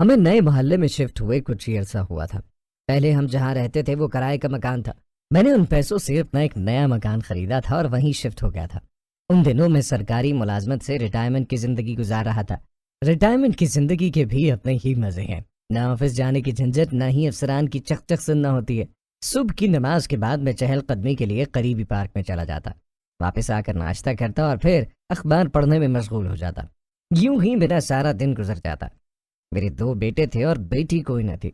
ہمیں نئے محلے میں شفٹ ہوئے کچھ ہی عرصہ ہوا تھا۔ پہلے ہم جہاں رہتے تھے وہ کرائے کا مکان تھا۔ میں نے ان پیسوں سے اپنا ایک نیا مکان خریدا تھا اور وہیں شفٹ ہو گیا تھا۔ ان دنوں میں سرکاری ملازمت سے ریٹائرمنٹ کی زندگی گزار رہا تھا۔ ریٹائرمنٹ کی زندگی کے بھی اپنے ہی مزے ہیں، نہ آفس جانے کی جھنجٹ، نہ ہی افسران کی چک چک سننا ہوتی ہے۔ صبح کی نماز کے بعد میں چہل قدمی کے لیے قریبی پارک میں چلا جاتا، واپس آ کر ناشتہ کرتا اور پھر اخبار پڑھنے میں مشغول ہو جاتا۔ یوں ہی میرا سارا دن گزر جاتا۔ میرے 2 بیٹے تھے اور بیٹی کوئی نہ تھی۔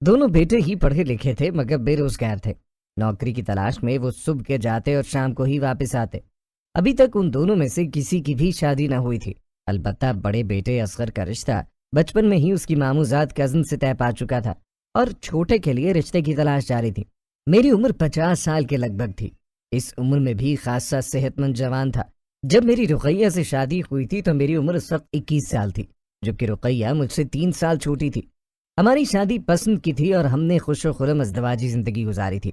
دونوں بیٹے ہی پڑھے لکھے تھے مگر بے روزگار تھے۔ نوکری کی تلاش میں وہ صبح کے جاتے اور شام کو ہی واپس آتے۔ ابھی تک ان دونوں میں سے کسی کی بھی شادی نہ ہوئی تھی۔ البتہ بڑے بیٹے اصغر کا رشتہ بچپن میں ہی اس کی ماموزاد کزن سے طے پا چکا تھا اور چھوٹے کے لیے رشتے کی تلاش جاری تھی۔ میری عمر 50 سال کے لگ بھگ تھی۔ اس عمر میں بھی خاصا صحت مند جوان تھا۔ جب میری رقیہ سے شادی ہوئی تھی تو میری عمر اس وقت 21 سال تھی، جبکہ رقیہ مجھ سے 3 سال چھوٹی تھی۔ ہماری شادی پسند کی تھی اور ہم نے خوش و خرم ازدواجی زندگی گزاری تھی۔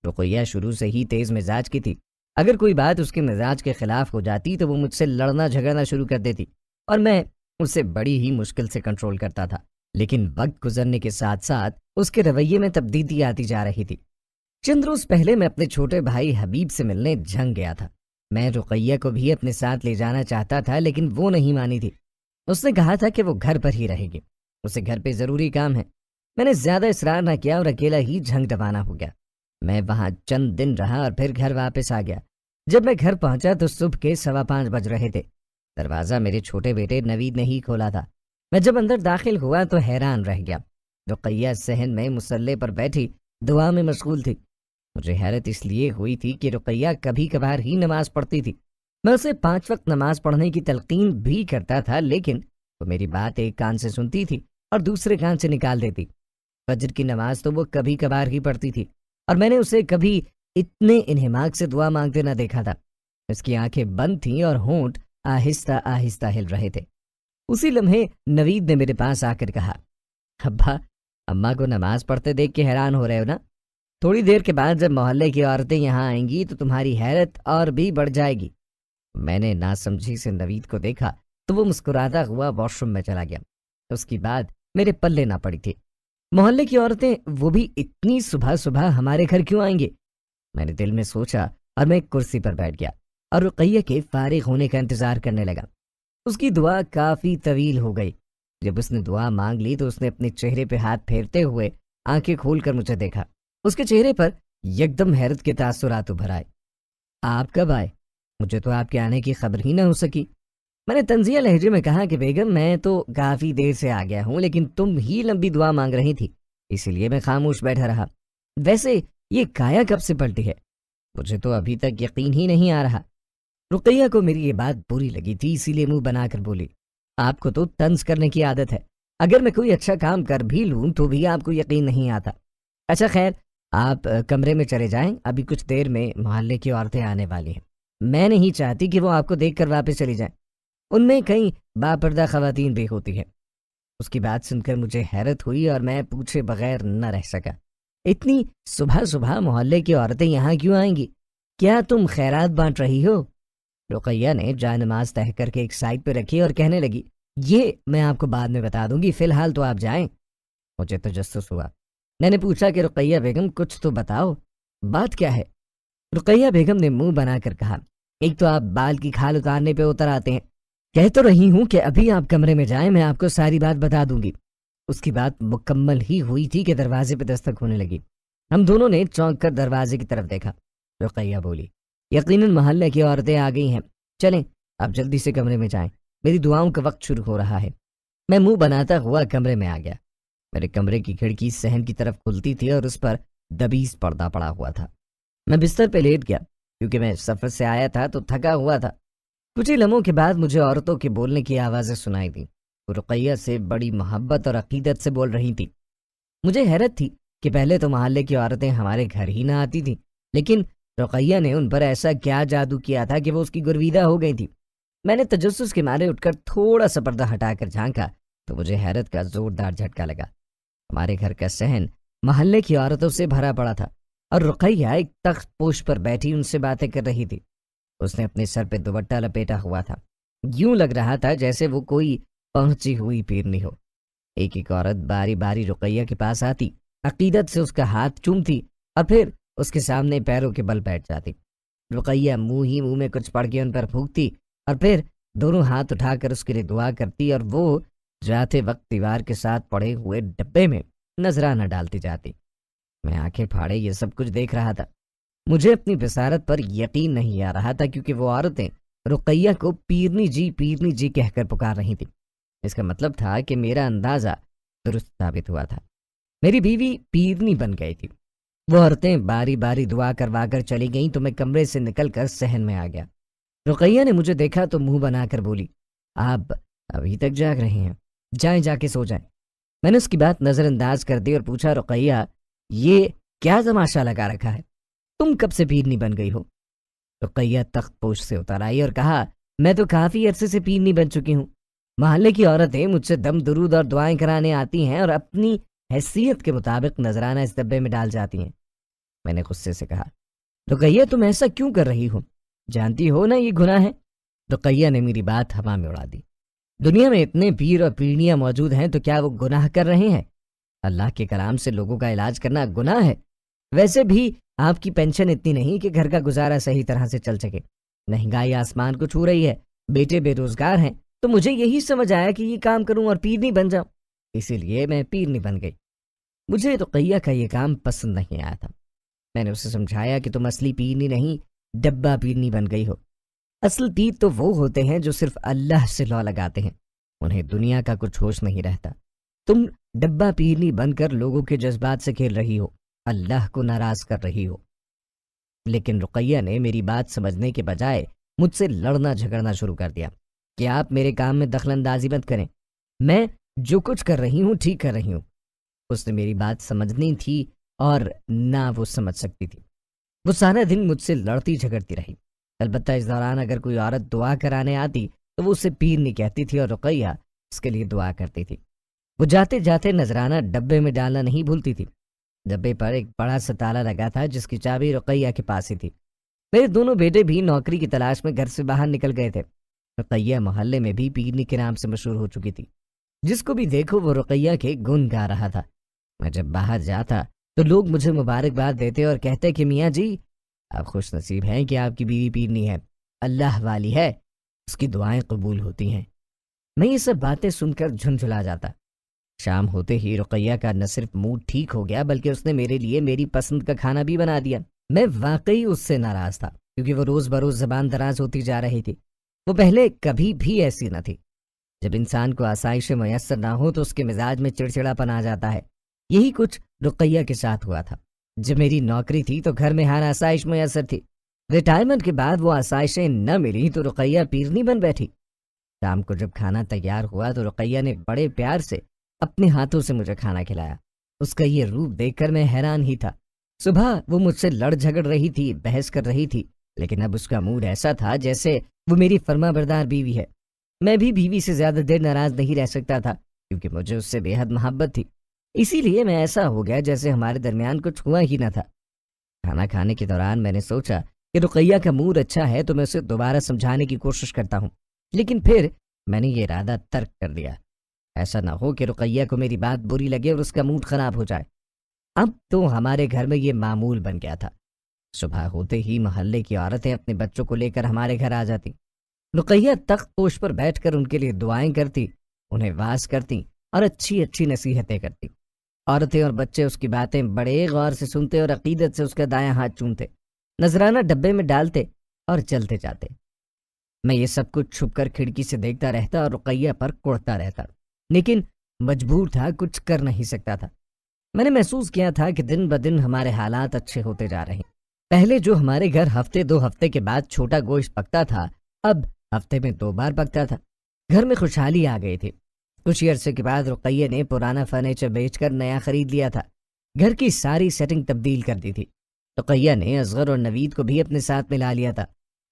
رقیہ شروع سے ہی تیز مزاج کی تھی۔ اگر کوئی بات اس کے مزاج کے خلاف ہو جاتی تو وہ مجھ سے لڑنا جھگڑنا شروع کر دیتی اور میں اسے بڑی ہی مشکل سے کنٹرول کرتا تھا۔ لیکن وقت گزرنے کے ساتھ ساتھ اس کے رویے میں تبدیلی آتی جا رہی تھی۔ چند روز پہلے میں اپنے چھوٹے بھائی حبیب سے ملنے جھنگ گیا تھا۔ میں رقیہ کو بھی اپنے ساتھ لے جانا چاہتا تھا لیکن وہ نہیں مانی تھی۔ اس نے کہا تھا کہ وہ گھر پر ہی رہے گی، اسے گھر پہ ضروری کام ہے۔ میں نے زیادہ اصرار نہ کیا اور اکیلا ہی جھنگ روانہ ہو گیا۔ میں وہاں چند دن رہا اور پھر گھر واپس آ گیا۔ جب میں گھر پہنچا تو صبح کے 5:15 بج رہے تھے۔ دروازہ میرے چھوٹے بیٹے نوید نے ہی کھولا تھا۔ میں جب اندر داخل ہوا تو حیران رہ گیا۔ رقیہ صحن میں مصلے پر بیٹھی دعا میں مشغول تھی۔ مجھے حیرت اس لیے ہوئی تھی کہ رقیہ کبھی کبھار ہی نماز پڑھتی تھی۔ میں اسے 5 وقت نماز پڑھنے کی تلقین بھی کرتا تھا لیکن وہ میری بات ایک کان سے سنتی تھی اور دوسرے کان سے نکال دیتی۔ فجر کی نماز تو وہ کبھی کبھار ہی پڑھتی تھی اور میں نے اسے کبھی اتنے انہماک سے دعا مانگتے نہ دیکھا تھا۔ اس کی آنکھیں بند تھیں اور ہونٹ آہستہ آہستہ ہل رہے تھے۔ اسی لمحے نوید نے میرے پاس آ کر کہا، ابا، اماں کو نماز پڑھتے دیکھ کے حیران ہو رہے ہو نا؟ تھوڑی دیر کے بعد جب محلے کی عورتیں یہاں آئیں گی تو تمہاری حیرت اور بھی بڑھ جائے گی۔ میں نے ناسمجھی سے نوید کو دیکھا تو وہ مسکراتا ہوا واش روم میں چلا گیا۔ اس کی بات میرے پلے نہ پڑی تھی۔ محلے کی عورتیں، وہ بھی اتنی صبح صبح ہمارے گھر کیوں آئیں گے؟ میں نے دل میں سوچا اور میں ایک کرسی پر بیٹھ گیا اور رقیہ کے فارغ ہونے کا انتظار کرنے لگا۔ اس کی دعا کافی طویل ہو گئی۔ جب اس نے دعا مانگ لی تو اس نے اپنے چہرے پہ ہاتھ پھیرتے ہوئے آنکھیں کھول کر مجھے دیکھا۔ اس کے چہرے پر یکدم حیرت کے تاثرات ابھر آئے۔ آپ کب آئے؟ مجھے تو آپ کے آنے کی خبر ہی نہ ہو سکی۔ میں نے طنزیہ لہجے میں کہا کہ بیگم، میں تو کافی دیر سے آ گیا ہوں لیکن تم ہی لمبی دعا مانگ رہی تھی، اسی لیے میں خاموش بیٹھا رہا۔ ویسے یہ کایا کب سے پلٹی ہے؟ مجھے تو ابھی تک یقین ہی نہیں آ رہا۔ رقیہ کو میری یہ بات بری لگی تھی، اسی لیے منہ بنا کر بولی، آپ کو تو طنز کرنے کی عادت ہے۔ اگر میں کوئی اچھا کام کر بھی لوں تو بھی آپ کو یقین نہیں آتا۔ اچھا خیر، آپ کمرے میں چلے جائیں، ابھی کچھ دیر میں محلے کی عورتیں آنے والی ہیں۔ میں نہیں چاہتی کہ وہ آپ کو دیکھ کر واپس چلی جائیں، ان میں کئی باپردہ خواتین بھی ہوتی ہیں۔ اس کی بات سن کر مجھے حیرت ہوئی اور میں پوچھے بغیر نہ رہ سکا، اتنی صبح صبح محلے کی عورتیں یہاں کیوں آئیں گی؟ کیا تم خیرات بانٹ رہی ہو؟ رقیہ نے جائے نماز تہہ کر کے ایک سائڈ پہ رکھی اور کہنے لگی، یہ میں آپ کو بعد میں بتا دوں گی، فی الحال تو آپ جائیں۔ مجھے تجسس ہوا۔ میں نے پوچھا کہ رقیہ بیگم کچھ تو بتاؤ، بات کیا ہے؟ رقیہ بیگم نے منہ بنا کر کہا، ایک تو آپ بال کی کھال اتارنے پہ اتر آتے ہیں، کہہ تو رہی ہوں کہ ابھی آپ کمرے میں جائیں، میں آپ کو ساری بات بتا دوں گی۔ اس کی بات مکمل ہی ہوئی تھی کہ دروازے پہ دستک ہونے لگی۔ ہم دونوں نے چونک کر دروازے کی طرف دیکھا۔ رقیہ بولی، یقیناً محلے کی عورتیں آ گئی ہیں، چلیں آپ جلدی سے کمرے میں جائیں، میری دعاؤں کا وقت شروع ہو رہا ہے۔ میں منہ بناتا ہوا کمرے میں آ گیا۔ میرے کمرے کی کھڑکی صحن کی طرف کھلتی تھی اور اس پر دبیز پردہ پڑا ہوا تھا۔ میں بستر پہ لیٹ گیا کیونکہ میں سفر سے آیا تھا تو تھکا ہوا تھا۔ کچھ ہی لمحوں کے بعد مجھے عورتوں کے بولنے کی آوازیں سنائی دیں۔ وہ رقیہ سے بڑی محبت اور عقیدت سے بول رہی تھی۔ مجھے حیرت تھی کہ پہلے تو محلے کی عورتیں ہمارے گھر ہی نہ آتی تھیں، لیکن رقیہ نے ان پر ایسا کیا جادو کیا تھا کہ وہ اس کی گرویدہ ہو گئی تھی۔ میں نے تجسس کے مارے اٹھ کر تھوڑا سا پردہ ہٹا کر جھانکا تو مجھے حیرت کا زوردار جھٹکا لگا۔ ہمارے گھر کا صحن محلے کی عورتوں سے بھرا پڑا تھا اور رقیہ ایک تخت پوش پر بیٹھی ان سے باتیں کر رہی تھی۔ اس نے اپنے سر پہ دوپٹہ لپیٹا ہوا تھا، یوں لگ رہا تھا جیسے وہ کوئی پہنچی ہوئی پیرنی ہو۔ ایک ایک عورت باری باری رقیہ کے پاس آتی، عقیدت سے اس کا ہاتھ چومتی اور پھر اس کے سامنے پیروں کے بل بیٹھ جاتی۔ رقیہ منہ ہی منہ میں کچھ پڑھ کے ان پر پھونکتی اور پھر دونوں ہاتھ اٹھا کر اس کے لیے دعا کرتی اور وہ جاتے وقت دیوار کے ساتھ پڑے ہوئے ڈبے میں نذرانہ ڈالتی جاتی۔ میں آنکھیں پھاڑے یہ سب کچھ دیکھ رہا تھا۔ مجھے اپنی بصارت پر یقین نہیں آ رہا تھا، کیونکہ وہ عورتیں رقیہ کو پیرنی جی کہہ کر پکار رہی تھیں۔ اس کا مطلب تھا کہ میرا اندازہ درست ثابت ہوا تھا، میری بیوی پیرنی بن گئی تھی۔ وہ عورتیں باری باری دعا کروا کر چلی گئیں تو میں کمرے سے نکل کر صحن میں آ گیا۔ رقیہ نے مجھے دیکھا تو منہ بنا کر بولی، آپ ابھی تک جاگ رہے ہیں، جائیں جا کے سو جائیں۔ میں نے اس کی بات نظر انداز کر دی اور پوچھا، رقیہ یہ کیا تماشا لگا رکھا ہے؟ تم کب سے پیرنی بن گئی ہو؟ رقیہ تخت پوش سے اتر آئی اور کہا، میں تو کافی عرصے سے پیرنی بن چکی ہوں۔ محلے کی عورتیں مجھ سے دم درود اور دعائیں کرانے آتی ہیں اور اپنی حیثیت کے مطابق نذرانہ اس ڈبے میں ڈال جاتی ہیں۔ میں نے غصے سے کہا، رقیہ تم ایسا کیوں کر رہی ہو؟ جانتی ہو نا یہ گناہ ہے؟ رقیہ نے میری بات ہوا میں اڑا دی۔ دنیا میں اتنے پیر اور پیرنیاں موجود ہیں تو کیا وہ گناہ کر رہے ہیں؟ اللہ کے کلام سے لوگوں کا علاج کرنا گناہ ہے؟ ویسے بھی آپ کی پینشن اتنی نہیں کہ گھر کا گزارا صحیح طرح سے چل سکے، مہنگائی آسمان کو چھو رہی ہے، بیٹے بے روزگار ہیں، تو مجھے یہی سمجھ آیا کہ یہ کام کروں اور پیرنی بن جاؤں، اسی لیے میں پیرنی بن گئی۔ مجھے رقیہ کا یہ کام پسند نہیں آیا تھا۔ میں نے اسے سمجھایا کہ تم اصلی پیرنی نہیں، ڈبہ پیرنی بن گئی ہو۔ اصل پیر تو وہ ہوتے ہیں جو صرف اللہ سے لو لگاتے ہیں، انہیں دنیا کا کچھ ہوش نہیں رہتا۔ تم ڈبہ پیرنی بن کر لوگوں کے جذبات سے کھیل رہی ہو، اللہ کو ناراض کر رہی ہو۔ لیکن رقیہ نے میری بات سمجھنے کے بجائے مجھ سے لڑنا جھگڑنا شروع کر دیا کہ آپ میرے کام میں دخل اندازی مت کریں، میں جو کچھ کر رہی ہوں ٹھیک کر رہی ہوں۔ اس نے میری بات سمجھنی تھی اور نہ وہ سمجھ سکتی تھی۔ وہ سارا دن مجھ سے لڑتی جھگڑتی رہی۔ البتہ اس دوران اگر کوئی عورت دعا کرانے آتی تو وہ اسے پیر نہیں کہتی تھی اور رقیہ اس کے لیے دعا کرتی تھی۔ وہ جاتے جاتے نذرانہ ڈبے میں ڈالنا نہیں بھولتی تھی۔ ڈبے پر ایک بڑا سا تالا لگا تھا جس کی چابی رقیہ کے پاس ہی تھی۔ میرے دونوں بیٹے بھی نوکری کی تلاش میں گھر سے باہر نکل گئے تھے۔ رقیہ محلے میں بھی پیرنی کے نام سے مشہور ہو چکی تھی، جس کو بھی دیکھو وہ رقیہ کے گن گا رہا تھا۔ میں جب باہر جاتا تو لوگ مجھے مبارکباد دیتے اور کہتے کہ میاں جی آپ خوش نصیب ہیں کہ آپ کی بیوی پیرنی ہے، اللہ والی ہے، اس کی دعائیں قبول ہوتی ہیں۔ میں یہ سب باتیں سن کر جھنجھلا جاتا۔ شام ہوتے ہی رقیہ کا نہ صرف موڈ ٹھیک ہو گیا بلکہ اس نے میرے لیے میری پسند کا کھانا بھی بنا دیا۔ میں واقعی اس سے ناراض تھا کیونکہ وہ روز بروز زبان دراز ہوتی جا رہی تھی۔ وہ پہلے کبھی بھی ایسی نہ تھی۔ جب انسان کو آسائشیں میسر نہ ہو تو اس کے مزاج میں چڑچڑاپن آ جاتا ہے۔ یہی کچھ رقیہ کے ساتھ ہوا تھا۔ جب میری نوکری تھی تو گھر میں ہر آسائش میسر تھی۔ ریٹائرمنٹ کے بعد وہ آسائشیں نہ ملی تو رقیہ پیرنی بن بیٹھی۔ شام کو جب کھانا تیار ہوا تو رقیہ نے بڑے پیار سے اپنے ہاتھوں سے مجھے کھانا کھلایا۔ اس کا یہ روپ دیکھ کر میں حیران ہی تھا۔ صبح وہ مجھ سے لڑ جھگڑ رہی تھی، بحث کر رہی تھی، لیکن اب اس کا موڈ ایسا تھا جیسے وہ میری فرما بردار بیوی ہے۔ میں بھی بیوی سے زیادہ دیر ناراض نہیں رہ سکتا تھا کیونکہ مجھے اس سے بے حد محبت تھی۔ اسی لیے میں ایسا ہو گیا جیسے ہمارے درمیان کچھ ہوا ہی نہ تھا۔ کھانا کھانے کے دوران میں نے سوچا کہ رقیہ کا موڈ اچھا ہے تو میں اسے دوبارہ سمجھانے کی کوشش کرتا ہوں، لیکن پھر میں نے یہ ارادہ ترک کر دیا۔ ایسا نہ ہو کہ رقیہ کو میری بات بری لگے اور اس کا موڈ خراب ہو جائے۔ اب تو ہمارے گھر میں یہ معمول بن گیا تھا۔ صبح ہوتے ہی محلے کی عورتیں اپنے بچوں کو لے کر ہمارے گھر آ جاتی۔ رقیہ تخت پوش پر بیٹھ کر ان کے لیے دعائیں کرتی، انہیں واز کرتی اور اچھی اچھی نصیحتیں کرتی۔ عورتیں اور بچے اس کی باتیں بڑے غور سے سنتے اور عقیدت سے اس کا دایاں ہاتھ چومتے، نذرانہ ڈبے میں ڈالتے اور چلتے جاتے۔ میں یہ سب کچھ چھپ کر کھڑکی سے دیکھتا رہتا اور رقیہ پر کوڑتا رہتا، لیکن مجبور تھا، کچھ کر نہیں سکتا تھا۔ میں نے محسوس کیا تھا کہ دن بدن ہمارے حالات اچھے ہوتے جا رہے ہیں۔ پہلے جو ہمارے گھر ہفتے 2 ہفتے کے بعد چھوٹا گوشت پکتا تھا، اب ہفتے میں 2 بار پکتا تھا۔ گھر میں خوشحالی آ گئی تھی۔ کچھ عرصے کے بعد رقیہ نے پرانا فرنیچر بیچ کر نیا خرید لیا تھا۔ گھر کی ساری سیٹنگ تبدیل کر دی تھی۔ رقیہ نے اصغر اور نوید کو بھی اپنے ساتھ ملا لیا تھا۔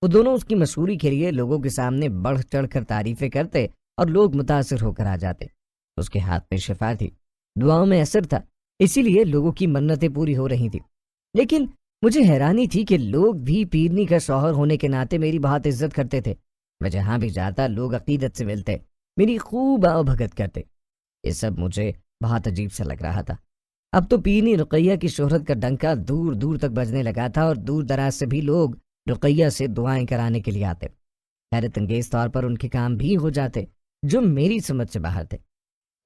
وہ دونوں اس کی مشہوری کے لیے لوگوں کے سامنے بڑھ چڑھ کر تعریفیں کرتے اور لوگ متاثر ہو کر آ جاتے۔ اس کے ہاتھ میں شفا تھی، دعاؤں میں اثر تھا، اسی لیے لوگوں کی منتیں پوری ہو رہی تھیں۔ لیکن مجھے حیرانی تھی کہ لوگ بھی پیرنی کا شوہر ہونے کے ناطے میری بہت عزت کرتے تھے۔ میں جہاں بھی جاتا لوگ عقیدت سے ملتے، میری خوب آؤ بھگت کرتے۔ یہ سب مجھے بہت عجیب سا لگ رہا تھا۔ اب تو پینی رقیہ کی شہرت کا ڈنکا دور دور تک بجنے لگا تھا اور دور دراز سے بھی لوگ رقیہ سے دعائیں کرانے کے لیے آتے۔ حیرت انگیز طور پر ان کے کام بھی ہو جاتے جو میری سمجھ سے باہر تھے۔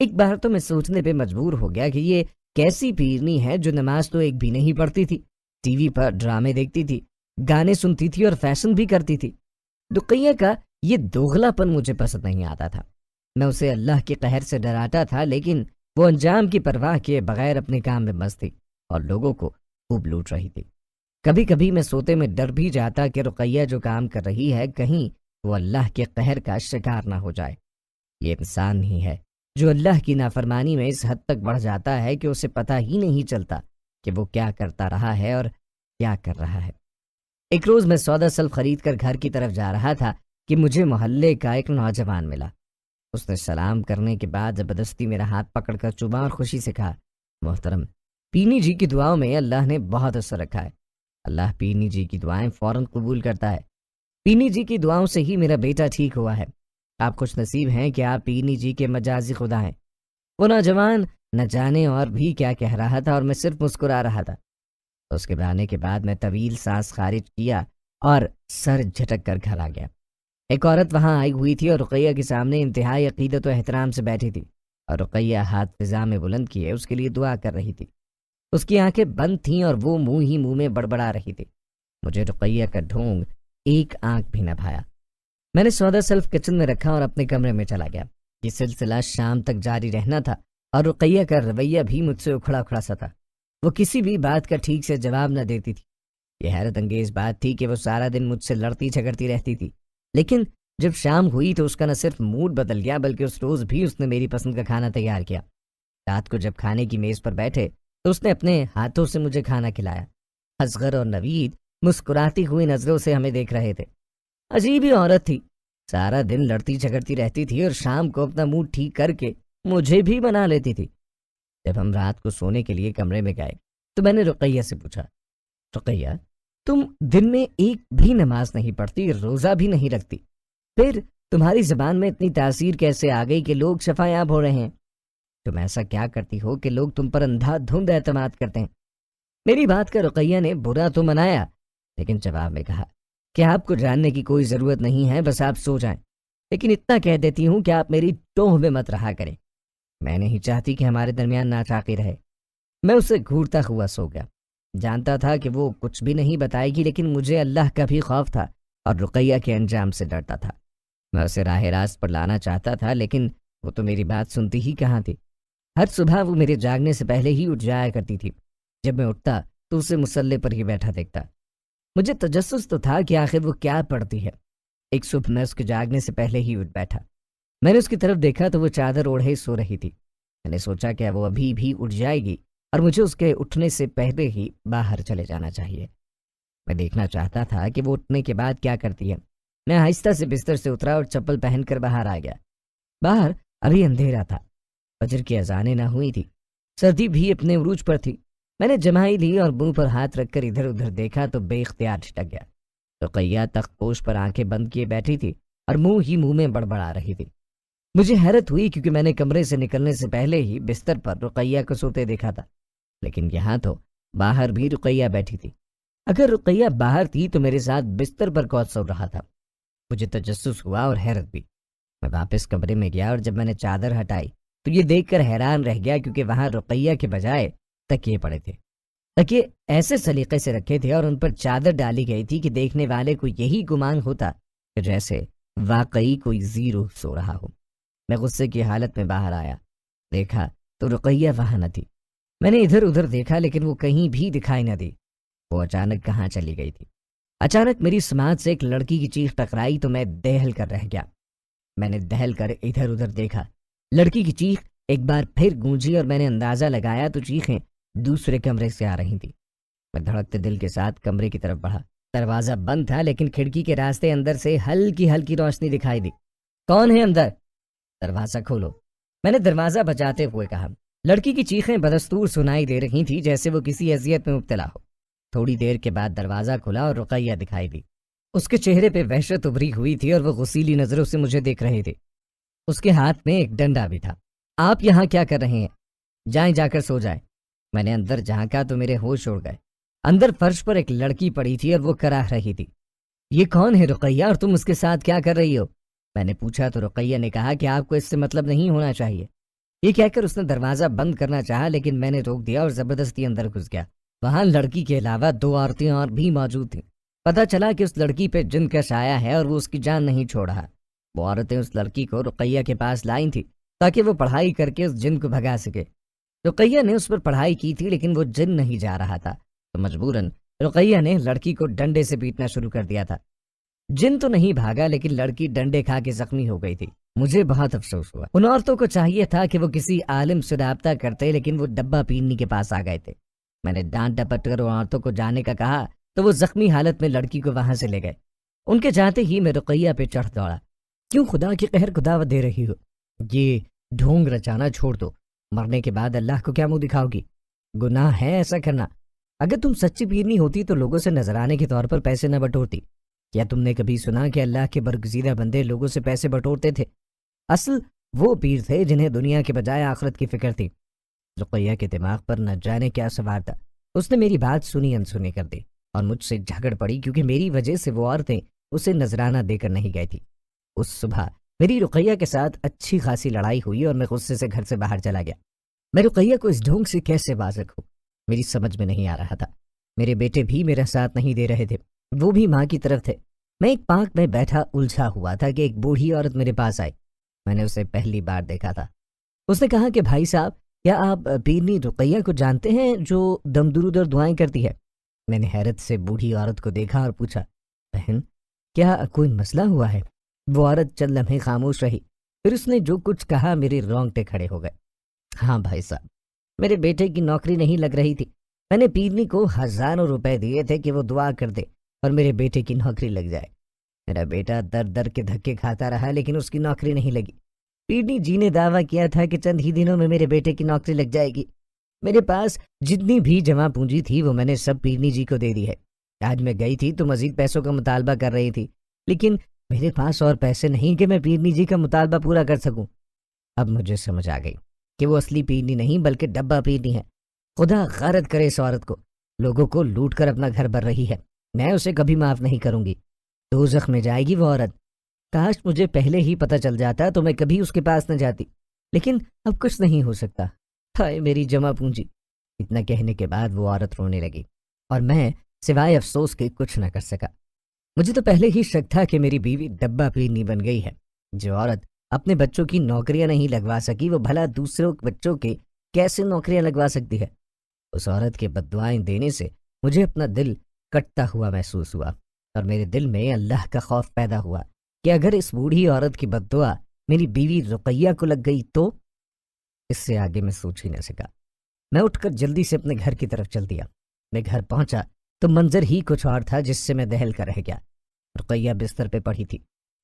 ایک بار تو میں سوچنے پہ مجبور ہو گیا کہ یہ کیسی پیرنی ہے جو نماز تو ایک بھی نہیں پڑھتی تھی، ٹی وی پر ڈرامے دیکھتی تھی، گانے سنتی تھی اور فیشن بھی کرتی تھی۔ رقیہ کا یہ دوغلا پن مجھے پسند نہیں آتا تھا۔ میں اسے اللہ کے قہر سے ڈراتا تھا، لیکن وہ انجام کی پرواہ کیے بغیر اپنے کام میں مست تھی اور لوگوں کو خوب لوٹ رہی تھی۔ کبھی کبھی میں سوتے میں ڈر بھی جاتا کہ رقیہ جو کام کر رہی ہے کہیں وہ اللہ کے قہر کا شکار نہ ہو جائے۔ یہ انسان ہی ہے جو اللہ کی نافرمانی میں اس حد تک بڑھ جاتا ہے کہ اسے پتہ ہی نہیں چلتا کہ وہ کیا کرتا رہا ہے اور کیا کر رہا ہے۔ ایک روز میں سودا سلف خرید کر گھر کی طرف جا رہا تھا کہ مجھے محلے کا ایک نوجوان ملا۔ اس نے سلام کرنے کے بعد زبردستی میرا ہاتھ پکڑ کر چوما اور خوشی سے کہا، محترم، پینی جی کی دعاؤں میں اللہ نے بہت اثر رکھا ہے۔ اللہ پینی جی کی دعائیں فوراً قبول کرتا ہے۔ پینی جی کی دعاؤں سے ہی میرا بیٹا ٹھیک ہوا ہے۔ آپ خوش نصیب ہیں کہ آپ پینی جی کے مجازی خدا ہیں۔ وہ نوجوان نہ جانے اور بھی کیا کہہ رہا تھا اور میں صرف مسکرا رہا تھا۔ اس کے آنے کے بعد میں طویل سانس خارج کیا اور سر جھٹک کر گھر آ گیا۔ ایک عورت وہاں آئی ہوئی تھی اور رقیہ کے سامنے انتہائی عقیدت و احترام سے بیٹھی تھی اور رقیہ ہاتھ فضا میں بلند کیے اس کے لیے دعا کر رہی تھی۔ اس کی آنکھیں بند تھیں اور وہ منہ ہی منہ میں بڑبڑا رہی تھی۔ مجھے رقیہ کا ڈھونگ ایک آنکھ بھی نہ بھایا۔ میں نے سودا سلف کچن میں رکھا اور اپنے کمرے میں چلا گیا۔ یہ سلسلہ شام تک جاری رہنا تھا اور رقیہ کا رویہ بھی مجھ سے اکھڑا اکھڑا سا تھا۔ وہ کسی بھی بات کا ٹھیک سے جواب نہ دیتی تھی۔ یہ حیرت انگیز بات تھی کہ وہ سارا دن مجھ سے لڑتی جھگڑتی رہتی تھی، لیکن جب شام ہوئی تو اس کا نہ صرف موڈ بدل گیا بلکہ اس روز بھی اس نے میری پسند کا کھانا تیار کیا۔ رات کو جب کھانے کی میز پر بیٹھے تو اس نے اپنے ہاتھوں سے مجھے کھانا کھلایا۔ اصغر اور نوید مسکراتی ہوئی نظروں سے ہمیں دیکھ رہے تھے۔ عجیب ہی عورت تھی، سارا دن لڑتی جھگڑتی رہتی تھی اور شام کو اپنا موڈ ٹھیک کر کے مجھے بھی بنا لیتی تھی۔ جب ہم رات کو سونے کے لیے کمرے میں گئے تو میں نے رقیہ سے پوچھا، رقیہ، تم دن میں ایک بھی نماز نہیں پڑھتی، روزہ بھی نہیں رکھتی، پھر تمہاری زبان میں اتنی تاثیر کیسے آ گئی کہ لوگ شفا یاب ہو رہے ہیں؟ تم ایسا کیا کرتی ہو کہ لوگ تم پر اندھا دھند اعتماد کرتے ہیں؟ میری بات کا رقیہ نے برا تو منایا، لیکن جواب میں کہا کہ آپ کو جاننے کی کوئی ضرورت نہیں ہے، بس آپ سو جائیں، لیکن اتنا کہہ دیتی ہوں کہ آپ میری ٹوہ میں مت رہا کریں۔ میں نہیں چاہتی کہ ہمارے درمیان ناچاقی رہے۔ میں اسے گھورتا ہوا سو گیا۔ جانتا تھا کہ وہ کچھ بھی نہیں بتائے گی، لیکن مجھے اللہ کا بھی خوف تھا اور رقیہ کے انجام سے ڈرتا تھا۔ میں اسے راہ راست پر لانا چاہتا تھا، لیکن وہ تو میری بات سنتی ہی کہاں تھی۔ ہر صبح وہ میرے جاگنے سے پہلے ہی اٹھ جایا کرتی تھی۔ جب میں اٹھتا تو اسے مصلے پر ہی بیٹھا دیکھتا۔ مجھے تجسس تو تھا کہ آخر وہ کیا پڑھتی ہے۔ ایک صبح میں اس کے جاگنے سے پہلے ہی اٹھ بیٹھا۔ میں نے اس کی طرف دیکھا تو وہ چادر اوڑھے سو رہی تھی۔ میں نے سوچا کہ وہ ابھی بھی اٹھ جائے گی اور مجھے اس کے اٹھنے سے پہلے ہی باہر چلے جانا چاہیے۔ میں دیکھنا چاہتا تھا کہ وہ اٹھنے کے بعد کیا کرتی ہے۔ میں آہستہ سے بستر سے اترا اور چپل پہن کر باہر آ گیا۔ باہر ابھی اندھیرا تھا، فجر کی اذانیں نہ ہوئی تھی، سردی بھی اپنے عروج پر تھی۔ میں نے جمائی لی اور منہ پر ہاتھ رکھ کر ادھر ادھر دیکھا تو بے اختیار چھٹک گیا۔ رقیہ تخت پوش پر آنکھیں بند کیے بیٹھی تھی اور منہ ہی منہ میں بڑبڑا رہی تھی۔ مجھے حیرت ہوئی کیونکہ میں نے کمرے سے نکلنے سے پہلے ہی بستر پر رقیہ کو سوتے دیکھا تھا، لیکن یہاں تو باہر بھی رقیہ بیٹھی تھی۔ اگر رقیہ باہر تھی تو میرے ساتھ بستر پر کون سو رہا تھا؟ مجھے تجسس ہوا اور حیرت بھی۔ میں واپس کمرے میں گیا اور جب میں نے چادر ہٹائی تو یہ دیکھ کر حیران رہ گیا کیونکہ وہاں رقیہ کے بجائے تکیے پڑے تھے۔ تکیے ایسے سلیقے سے رکھے تھے اور ان پر چادر ڈالی گئی تھی کہ دیکھنے والے کو یہی گمان ہوتا کہ جیسے واقعی کوئی زیرو سو رہا ہو۔ میں غصے کی حالت میں باہر آیا، دیکھا تو رقیہ وہاں نہ تھی۔ میں نے ادھر ادھر دیکھا لیکن وہ کہیں بھی دکھائی نہ دی۔ وہ اچانک کہاں چلی گئی تھی؟ اچانک میری سماعت سے ایک لڑکی کی چیخ ٹکرائی تو میں دہل کر رہ گیا۔ میں نے دہل کر ادھر ادھر دیکھا، لڑکی کی چیخ ایک بار پھر گونجی اور میں نے اندازہ لگایا تو چیخیں دوسرے کمرے سے آ رہی تھی۔ میں دھڑکتے دل کے ساتھ کمرے کی طرف بڑھا۔ دروازہ بند تھا لیکن کھڑکی کے راستے اندر سے ہلکی ہلکی روشنی دکھائی دی۔ کون ہے اندر؟ دروازہ کھولو، میں نے دروازہ بجاتے ہوئے کہا۔ لڑکی کی چیخیں بدستور سنائی دے رہی تھیں جیسے وہ کسی اذیت میں مبتلا ہو۔ تھوڑی دیر کے بعد دروازہ کھلا اور رقیہ دکھائی دی۔ اس کے چہرے پہ وحشت ابھری ہوئی تھی اور وہ غصیلی نظروں سے مجھے دیکھ رہے تھے۔ اس کے ہاتھ میں ایک ڈنڈا بھی تھا۔ آپ یہاں کیا کر رہے ہیں؟ جائیں، جا کر سو جائیں۔ میں نے اندر جھانکا تو میرے ہوش اڑ گئے۔ اندر فرش پر ایک لڑکی پڑی تھی اور وہ کراہ رہی تھی۔ یہ کون ہے رقیہ اور تم اس کے ساتھ کیا کر رہی ہو؟ میں نے پوچھا تو رقیہ نے کہا کہ آپ کو اس سے مطلب نہیں ہونا چاہیے۔ یہ کہہ کر اس نے دروازہ بند کرنا چاہا لیکن میں نے روک دیا اور زبردستی اندر گھس گیا۔ وہاں لڑکی کے علاوہ 2 عورتیں اور بھی موجود تھیں۔ پتہ چلا کہ اس لڑکی پہ جن کا سایہ ہے اور وہ اس کی جان نہیں چھوڑ رہا۔ وہ عورتیں اس لڑکی کو رقیہ کے پاس لائیں تھیں تاکہ وہ پڑھائی کر کے اس جن کو بھگا سکے۔ رقیہ نے اس پر پڑھائی کی تھی لیکن وہ جن نہیں جا رہا تھا تو مجبوراً رقیہ نے لڑکی کو ڈنڈے سے پیٹنا شروع کر دیا تھا۔ جن تو نہیں بھاگا لیکن لڑکی ڈنڈے کھا کے زخمی ہو گئی تھی۔ مجھے بہت افسوس ہوا۔ ان عورتوں کو چاہیے تھا کہ وہ کسی عالم سے رابطہ کرتے لیکن وہ ڈبہ پیرنی کے پاس آ گئے تھے۔ میں نے ڈانٹ ڈپٹ کر ان عورتوں کو جانے کا کہا تو وہ زخمی حالت میں لڑکی کو وہاں سے لے گئے۔ ان کے جاتے ہی میں رقیہ پہ چڑھ دوڑا۔ کیوں خدا کی قہر کو دعوت دے رہی ہو؟ یہ ڈھونگ رچانا چھوڑ دو۔ مرنے کے بعد اللہ کو کیا منہ دکھاؤ گی؟ گناہ ہے ایسا کرنا۔ اگر تم سچی پیرنی ہوتی تو لوگوں سے نذرانے کے طور پر پیسے نہ بٹورتی۔ کیا تم نے کبھی سنا کہ اللہ کے برگزیدہ بندے لوگوں سے پیسے بٹورتے تھے؟ اصل وہ پیر تھے جنہیں دنیا کے بجائے آخرت کی فکر تھی۔ رقیہ کے دماغ پر نہ جانے کیا سوار تھا۔ اس نے میری بات سنی انسنی کر دی اور مجھ سے جھگڑ پڑی کیونکہ میری وجہ سے وہ عورتیں اسے نذرانہ دے کر نہیں گئی تھی۔ اس صبح میری رقیہ کے ساتھ اچھی خاصی لڑائی ہوئی اور میں غصے سے گھر سے باہر چلا گیا۔ میں رقیہ کو اس ڈھونگ سے کیسے باز رکھوں میری سمجھ میں نہیں آ رہا تھا۔ میرے بیٹے بھی میرا ساتھ نہیں دے رہے تھے، وہ بھی ماں کی طرف تھے۔ میں ایک پارک میں بیٹھا الجھا ہوا تھا کہ ایک بوڑھی عورت میرے پاس آئی۔ میں نے اسے پہلی بار دیکھا تھا۔ اس نے کہا کہ بھائی صاحب، کیا آپ پیرنی رقیہ کو جانتے ہیں جو دم درود اور دعائیں کرتی ہے؟ میں نے حیرت سے بوڑھی عورت کو دیکھا اور پوچھا، بہن کیا کوئی مسئلہ ہوا ہے؟ وہ عورت چند لمحے خاموش رہی، پھر اس نے جو کچھ کہا میرے رونگٹے کھڑے ہو گئے۔ ہاں بھائی صاحب، میرے بیٹے کی نوکری نہیں لگ رہی تھی۔ میں نے پیرنی کو ہزاروں روپے دیے تھے کہ وہ دعا کر دے اور میرے بیٹے کی نوکری لگ جائے۔ میرا بیٹا در در کے دھکے کھاتا رہا لیکن اس کی نوکری نہیں لگی۔ پیرنی جی نے دعویٰ کیا تھا کہ چند ہی دنوں میں میرے بیٹے کی نوکری لگ جائے گی۔ میرے پاس جتنی بھی جمع پونجی تھی وہ میں نے سب پیرنی جی کو دے دی ہے۔ آج میں گئی تھی تو مزید پیسوں کا مطالبہ کر رہی تھی لیکن میرے پاس اور پیسے نہیں کہ میں پیرنی جی کا مطالبہ پورا کر سکوں۔ اب مجھے سمجھ آ گئی کہ وہ اصلی پیرنی نہیں بلکہ ڈبہ پیرنی ہے۔ خدا غارت کرے اس عورت کو، لوگوں کو لوٹ کر اپنا گھر بھر رہی ہے۔ میں اسے کبھی معاف نہیں کروں گی۔ دوزخ میں جائے گی وہ عورت۔ کاش مجھے پہلے ہی پتہ چل جاتا تو میں کبھی اس کے پاس نہ جاتی، لیکن اب کچھ نہیں ہو سکتا۔ ہائے میری جمع پونجی۔ اتنا کہنے کے بعد وہ عورت رونے لگی اور میں سوائے افسوس کے کچھ نہ کر سکا۔ مجھے تو پہلے ہی شک تھا کہ میری بیوی ڈبہ پیرنی بن گئی ہے۔ جو عورت اپنے بچوں کی نوکریاں نہیں لگوا سکی وہ بھلا دوسروں بچوں کے کیسے نوکریاں لگوا سکتی ہے؟ اس عورت کے بددعائیں دینے سے مجھے اپنا دل کٹتا ہوا محسوس ہوا اور میرے دل میں اللہ کا خوف پیدا ہوا کہ اگر اس بوڑھی عورت کی بددعا میری بیوی رقیہ کو لگ گئی تو۔ اس سے آگے میں سوچ ہی نہ سکا۔ میں اٹھ کر جلدی سے اپنے گھر کی طرف چل دیا۔ میں گھر پہنچا تو منظر ہی کچھ اور تھا جس سے میں دہل کر رہ گیا۔ رقیہ بستر پہ پڑی تھی۔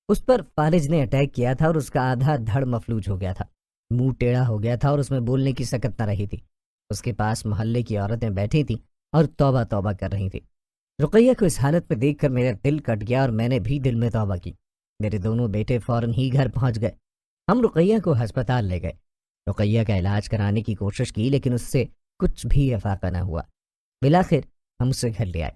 اس پر فالج نے اٹیک کیا تھا اور اس کا آدھا دھڑ مفلوج ہو گیا تھا، منہ ٹیڑھا ہو گیا تھا اور اس میں بولنے کی سکت نہ رہی تھی۔ اس کے پاس محلے کی عورتیں بیٹھی تھیں اور توبہ توبہ کر رہی تھیں۔ رقیہ کو اس حالت میں دیکھ کر میرا دل کٹ گیا اور میں نے بھی دل میں توبہ کی۔ میرے دونوں بیٹے فوراً ہی گھر پہنچ گئے۔ ہم رقیہ کو ہسپتال لے گئے۔ رقیہ کا علاج کرانے کی کوشش کی لیکن اس سے کچھ بھی افاقہ نہ ہوا۔ بالآخر ہم اسے گھر لے آئے۔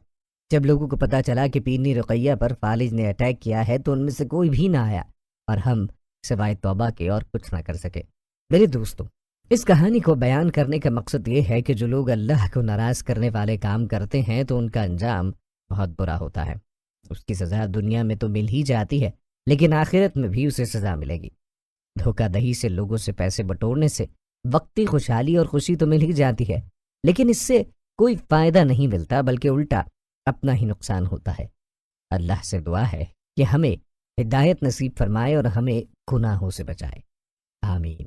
جب لوگوں کو پتہ چلا کہ پیرنی رقیہ پر فالج نے اٹیک کیا ہے تو ان میں سے کوئی بھی نہ آیا اور ہم سوائے توبہ کے اور کچھ نہ کر سکے۔ میرے دوستوں، اس کہانی کو بیان کرنے کا مقصد یہ ہے کہ جو لوگ اللہ کو ناراض کرنے والے کام کرتے ہیں تو ان کا انجام بہت برا ہوتا ہے۔ اس کی سزا دنیا میں تو مل ہی جاتی ہے لیکن آخرت میں بھی اسے سزا ملے گی۔ دھوکہ دہی سے لوگوں سے پیسے بٹورنے سے وقتی خوشحالی اور خوشی تو مل ہی جاتی ہے لیکن اس سے کوئی فائدہ نہیں ملتا بلکہ الٹا اپنا ہی نقصان ہوتا ہے۔ اللہ سے دعا ہے کہ ہمیں ہدایت نصیب فرمائے اور ہمیں گناہوں سے بچائے۔ آمین۔